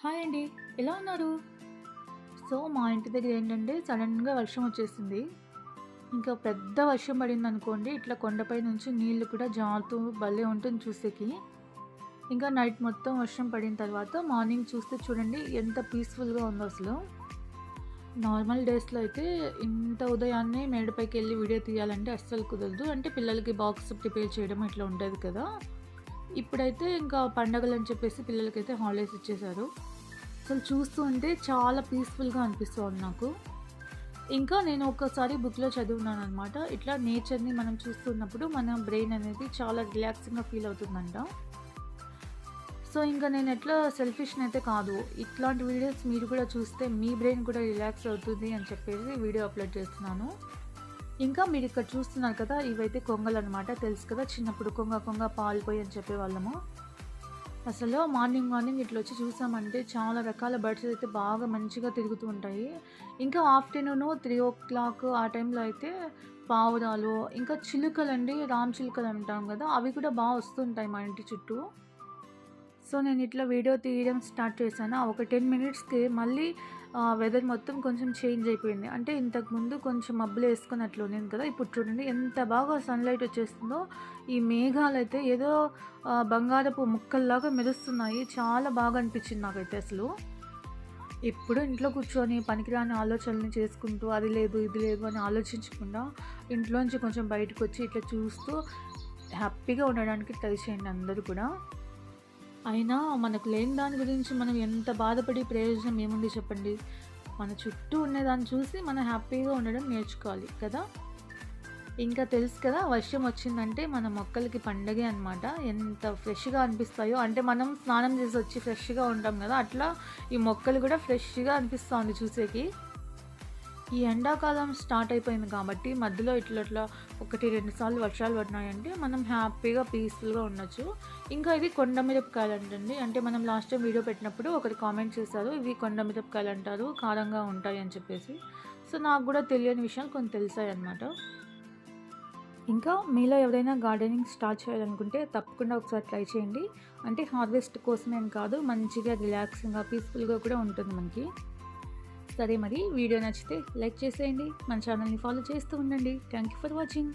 Hi అండి. ఎలా ఉన్నారు? సో, మా ఇంటి దగ్గర ఏంటంటే సడెన్‌గా వర్షం వచ్చేసింది. ఇంకా పెద్ద వర్షం పడిందనుకోండి, ఇట్లా కొండపై నుంచి నీళ్లు కూడా జారుతూ భలే ఉంటుంది చూసేకి. ఇంకా నైట్ మొత్తం వర్షం పడిన తర్వాత మార్నింగ్ చూస్తే చూడండి ఎంత పీస్‌ఫుల్‌గా ఉందో అసలు. నార్మల్ డేస్‌లో అయితే ఇంత ఉదయాన్నే మేడపైకెళ్ళి వీడియో తీయాలంటే అస్సలు కుదరదు. అంటే పిల్లలకి బాక్స్ ప్రిపేర్ చేయడం ఇట్లా ఉండేది కదా! ఇప్పుడైతే ఇంకా పండగలని చెప్పేసి పిల్లలకైతే హాలిడేస్ ఇచ్చేశారు. అసలు చూస్తూ ఉంటే చాలా పీస్‌ఫుల్‌గా అనిపిస్తోంది నాకు. ఇంకా నేను ఒక్కసారి బుక్‌లో చదివినాననమాట. ఇట్లా నేచర్‌ని మనం చూస్తున్నప్పుడు మన బ్రెయిన్ అనేది చాలా రిలాక్సింగ్‌గా ఫీల్ అవుతుందంట. సో, ఇంక నేను ఎట్లా సెల్ఫిష్‌నయితే కాదు. ఇట్లాంటి వీడియోస్ మీరు కూడా చూస్తే మీ బ్రెయిన్ కూడా రిలాక్స్ అవుతుంది అని చెప్పేసి వీడియో అప్‌లోడ్ చేస్తున్నాను. ఇంకా మీరిక్కడ చూస్తున్నారు కదా! ఇవైతే కొంగలనమాట. తెలుసు కదా! చిన్నప్పుడు కొంగ కొంగ పాలు పోయి అని చెప్పేవాళ్ళము. అసలు మార్నింగ్, మార్నింగ్ ఇట్లొచ్చి చూసామంటే చాలా రకాల బర్డ్స్ అయితే బాగా మంచిగా తిరుగుతూ ఉంటాయి. ఇంకా ఆఫ్టర్‌నూను 3:00 ఆ టైంలో అయితే పావురాలు, ఇంకా చిలుకలండి రామ చిలుకలు అంటాం గదా! అవి కూడా వస్తుంటాయి మా ఇంటి చుట్టూ. సో, నేనిట్లా వీడియో తీయడం స్టార్ట్ చేశాను. ఒక 10 మినిట్స్‌కి మళ్ళీ వెదర్ మొత్తం కొంచెం చేంజ్ అయిపోయింది. అంటే ఇంతకుముందు కొంచెం మబ్బులేసుకొని అట్లా ఉన్నింది కదా! ఇప్పుడు చూడండి ఎంత బాగా సన్‌లైట్ వచ్చేస్తుందో. ఈ మేఘాలైతే ఏదో బంగారపు ముక్కల్లాగా మెరుస్తున్నాయి. చాలా బాగా అనిపించింది నాకైతే అసలు. ఎప్పుడు ఇంట్లో కూర్చొని పనికిరాని ఆలోచనలు చేసుకుంటూ అది లేదు, ఇది లేదు అని ఆలోచించకుండా ఇంట్లోంచి కొంచెం బయటకొచ్చి ఇట్లా చూస్తూ హ్యాపీగా ఉండడానికి ట్రై చేయండి అందరూ కూడా. అయినా మనకు లేని దాని గురించి మనం ఎంత బాధపడి ప్రయోజనం ఏముంది చెప్పండి? మన చుట్టూ ఉన్నదాన్ని చూసి మనం హ్యాపీగా ఉండడం నేర్చుకోవాలి కదా! ఇంకా తెలుసు కదా! వర్షం వచ్చిందంటే మన మొక్కలకి పండగే అనమాట. ఎంత ఫ్రెష్‌గా అనిపిస్తాయో అంటే మనం స్నానం చేసొచ్చి ఫ్రెష్‌గా ఉంటాం గదా! అట్లా ఈ మొక్కలు గూడా ఫ్రెష్‌గా అనిపిస్తాంది చూసేకి. ఈ ఎండాకాలం స్టార్ట్ అయిపోయింది కాబట్టి మధ్యలో ఇట్లా 1, 2 సార్లు వర్షాలు పడినాయంటే మనం హ్యాపీగా పీస్‌ఫుల్‌గా ఉండొచ్చు. ఇంకా ఇది కొండ మిరపకాయలంటండి. అంటే మనం లాస్ట్ టైమ్ వీడియో పెట్టినప్పుడు ఒకరు కామెంట్ చేశారు. ఇవి కొండ మిరపకాయలంటారు. కారంగా ఉంటాయి అని చెప్పేసి. సో, నాకు గూడా తెలియని విషయాలు కొన్ని తెలిసాయన్నమాట. ఇంకా మీలో ఎవరైనా గార్డెనింగ్ స్టార్ట్ చేయాలనుకుంటే తప్పకుండా ఒకసారి ట్రై చేయండి. అంటే హార్వెస్ట్ కోసమే అని కాదు, మంచిగా రిలాక్సింగ్‌గా, పీస్‌ఫుల్‌గా కూడా ఉంటుంది మనకి. సరే మరి వీడియో నచ్చితే లైక్ చేసేయండి. మన ఛానల్‌ని ఫాలో చేస్తూ ఉండండి. Thank you for watching.